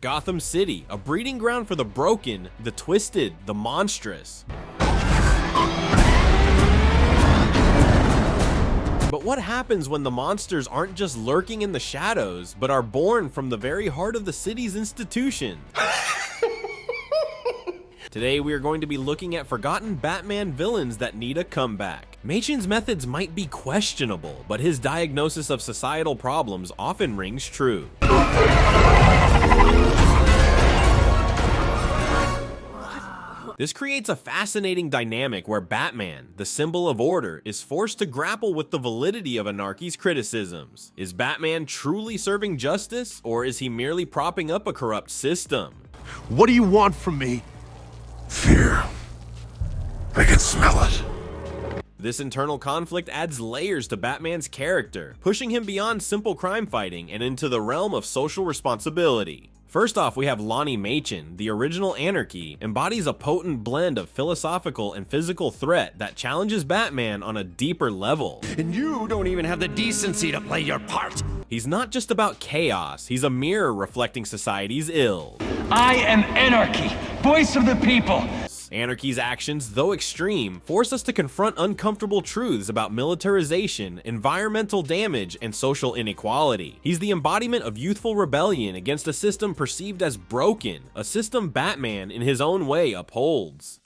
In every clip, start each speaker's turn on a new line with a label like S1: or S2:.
S1: Gotham City, a breeding ground for the broken, the twisted, the monstrous. But what happens when the monsters aren't just lurking in the shadows, but are born from the very heart of the city's institution? Today we are going to be looking at forgotten Batman villains that need a comeback. Machin's methods might be questionable, but his diagnosis of societal problems often rings true. This creates a fascinating dynamic where Batman, the symbol of order, is forced to grapple with the validity of Anarchy's criticisms. Is Batman truly serving justice, or is he merely propping up a corrupt system?
S2: What do you want from me? Fear. I can smell it.
S1: This internal conflict adds layers to Batman's character, pushing him beyond simple crime fighting and into the realm of social responsibility. First off, we have Lonnie Machin. The original Anarchy embodies a potent blend of philosophical and physical threat that challenges Batman on a deeper level.
S3: And you don't even have the decency to play your part.
S1: He's not just about chaos, he's a mirror reflecting society's ills.
S4: I am Anarchy, voice of the people.
S1: Anarchy's actions, though extreme, force us to confront uncomfortable truths about militarization, environmental damage, and social inequality. He's the embodiment of youthful rebellion against a system perceived as broken, a system Batman in his own way upholds.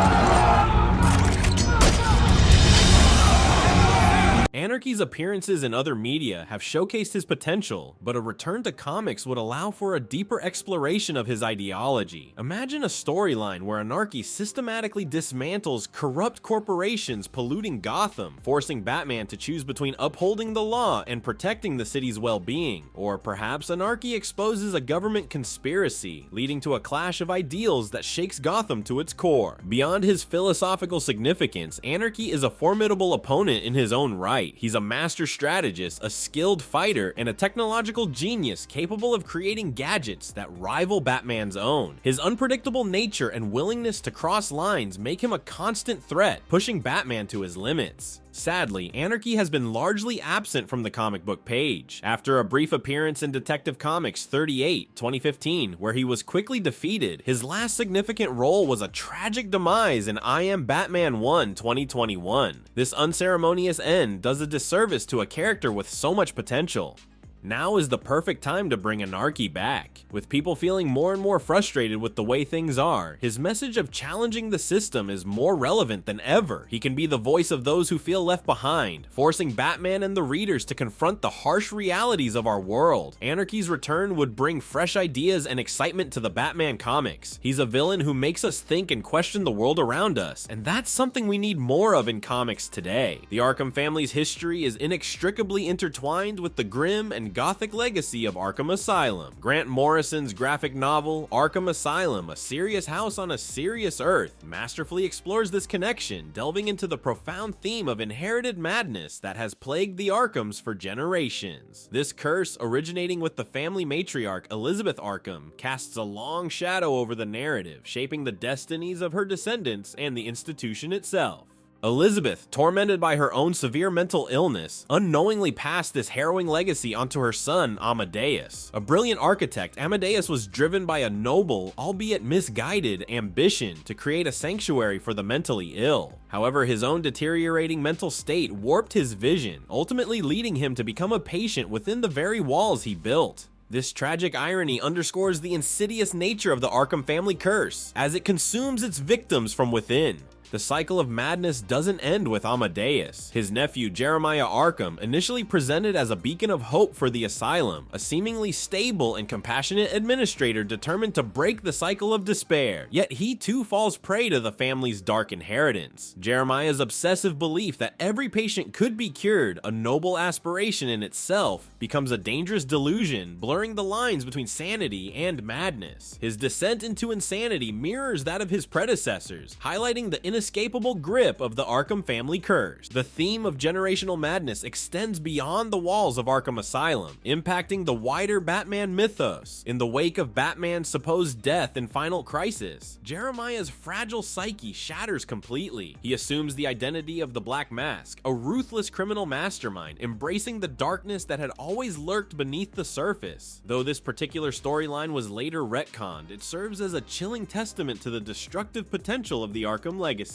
S1: Anarchy's appearances in other media have showcased his potential, but a return to comics would allow for a deeper exploration of his ideology. Imagine a storyline where Anarchy systematically dismantles corrupt corporations polluting Gotham, forcing Batman to choose between upholding the law and protecting the city's well-being. Or perhaps Anarchy exposes a government conspiracy, leading to a clash of ideals that shakes Gotham to its core. Beyond his philosophical significance, Anarchy is a formidable opponent in his own right. He's a master strategist, a skilled fighter, and a technological genius capable of creating gadgets that rival Batman's own. His unpredictable nature and willingness to cross lines make him a constant threat, pushing Batman to his limits. Sadly, Anarchy has been largely absent from the comic book page. After a brief appearance in Detective Comics 38, 2015, where he was quickly defeated, his last significant role was a tragic demise in I Am Batman 1, 2021. This unceremonious end does a disservice to a character with so much potential. Now is the perfect time to bring Anarchy back. With people feeling more and more frustrated with the way things are, his message of challenging the system is more relevant than ever. He can be the voice of those who feel left behind, forcing Batman and the readers to confront the harsh realities of our world. Anarchy's return would bring fresh ideas and excitement to the Batman comics. He's a villain who makes us think and question the world around us, and that's something we need more of in comics today. The Arkham family's history is inextricably intertwined with the grim and Gothic legacy of Arkham Asylum. Grant Morrison's graphic novel, Arkham Asylum, A Serious House on a Serious Earth, masterfully explores this connection, delving into the profound theme of inherited madness that has plagued the Arkhams for generations. This curse, originating with the family matriarch Elizabeth Arkham, casts a long shadow over the narrative, shaping the destinies of her descendants and the institution itself. Elizabeth, tormented by her own severe mental illness, unknowingly passed this harrowing legacy onto her son, Amadeus. A brilliant architect, Amadeus was driven by a noble, albeit misguided, ambition to create a sanctuary for the mentally ill. However, his own deteriorating mental state warped his vision, ultimately leading him to become a patient within the very walls he built. This tragic irony underscores the insidious nature of the Arkham family curse, as it consumes its victims from within. The cycle of madness doesn't end with Amadeus. His nephew, Jeremiah Arkham, initially presented as a beacon of hope for the asylum, a seemingly stable and compassionate administrator determined to break the cycle of despair. Yet he too falls prey to the family's dark inheritance. Jeremiah's obsessive belief that every patient could be cured, a noble aspiration in itself, becomes a dangerous delusion, blurring the lines between sanity and madness. His descent into insanity mirrors that of his predecessors, highlighting the innocent inescapable grip of the Arkham family curse. The theme of generational madness extends beyond the walls of Arkham Asylum, impacting the wider Batman mythos. In the wake of Batman's supposed death in Final Crisis, Jeremiah's fragile psyche shatters completely. He assumes the identity of the Black Mask, a ruthless criminal mastermind, embracing the darkness that had always lurked beneath the surface. Though this particular storyline was later retconned, it serves as a chilling testament to the destructive potential of the Arkham legacy.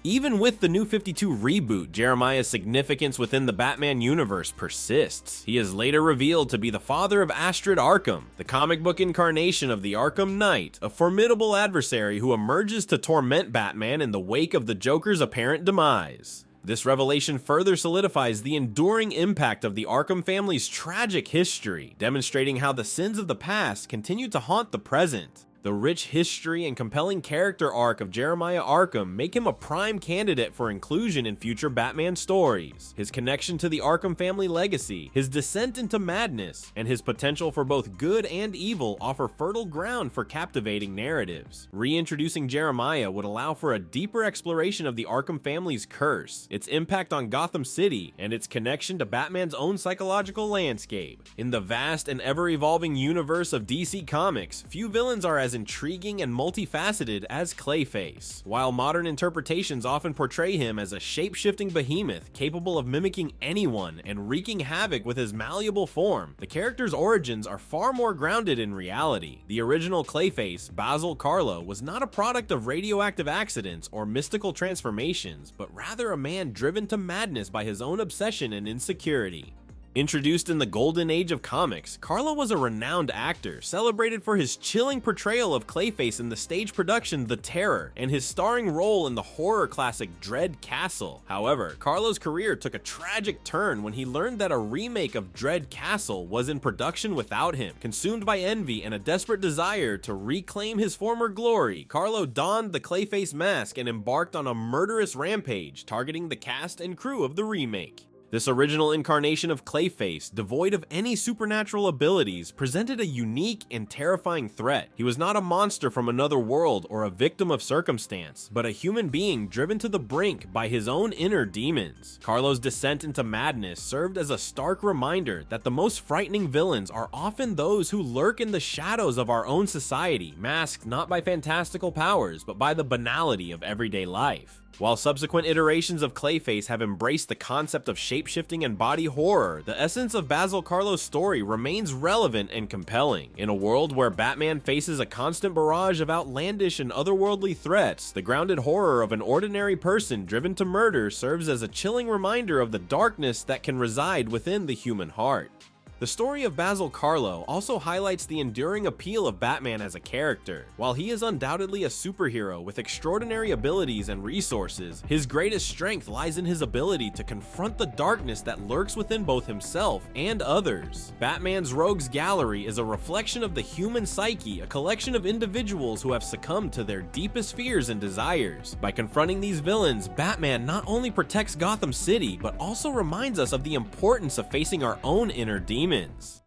S1: Even with the New 52 reboot, Jeremiah's significance within the Batman universe persists. He is later revealed to be the father of Astrid Arkham, the comic book incarnation of the Arkham Knight, a formidable adversary who emerges to torment Batman in the wake of the Joker's apparent demise. This revelation further solidifies the enduring impact of the Arkham family's tragic history, demonstrating how the sins of the past continue to haunt the present. The rich history and compelling character arc of Jeremiah Arkham make him a prime candidate for inclusion in future Batman stories. His connection to the Arkham family legacy, his descent into madness, and his potential for both good and evil offer fertile ground for captivating narratives. Reintroducing Jeremiah would allow for a deeper exploration of the Arkham family's curse, its impact on Gotham City, and its connection to Batman's own psychological landscape. In the vast and ever-evolving universe of DC Comics, few villains are as intriguing and multifaceted as Clayface. While modern interpretations often portray him as a shape-shifting behemoth capable of mimicking anyone and wreaking havoc with his malleable form, the character's origins are far more grounded in reality. The original Clayface, Basil Karlo, was not a product of radioactive accidents or mystical transformations, but rather a man driven to madness by his own obsession and insecurity. Introduced in the golden age of comics, Karlo was a renowned actor, celebrated for his chilling portrayal of Clayface in the stage production The Terror, and his starring role in the horror classic Dread Castle. However, Karlo's career took a tragic turn when he learned that a remake of Dread Castle was in production without him. Consumed by envy and a desperate desire to reclaim his former glory, Karlo donned the Clayface mask and embarked on a murderous rampage, targeting the cast and crew of the remake. This original incarnation of Clayface, devoid of any supernatural abilities, presented a unique and terrifying threat. He was not a monster from another world or a victim of circumstance, but a human being driven to the brink by his own inner demons. Karlo's descent into madness served as a stark reminder that the most frightening villains are often those who lurk in the shadows of our own society, masked not by fantastical powers, but by the banality of everyday life. While subsequent iterations of Clayface have embraced the concept of shape-shifting and body horror, the essence of Basil Karlo's story remains relevant and compelling. In a world where Batman faces a constant barrage of outlandish and otherworldly threats, the grounded horror of an ordinary person driven to murder serves as a chilling reminder of the darkness that can reside within the human heart. The story of Basil Karlo also highlights the enduring appeal of Batman as a character. While he is undoubtedly a superhero with extraordinary abilities and resources, his greatest strength lies in his ability to confront the darkness that lurks within both himself and others. Batman's Rogues Gallery is a reflection of the human psyche, a collection of individuals who have succumbed to their deepest fears and desires. By confronting these villains, Batman not only protects Gotham City, but also reminds us of the importance of facing our own inner demons.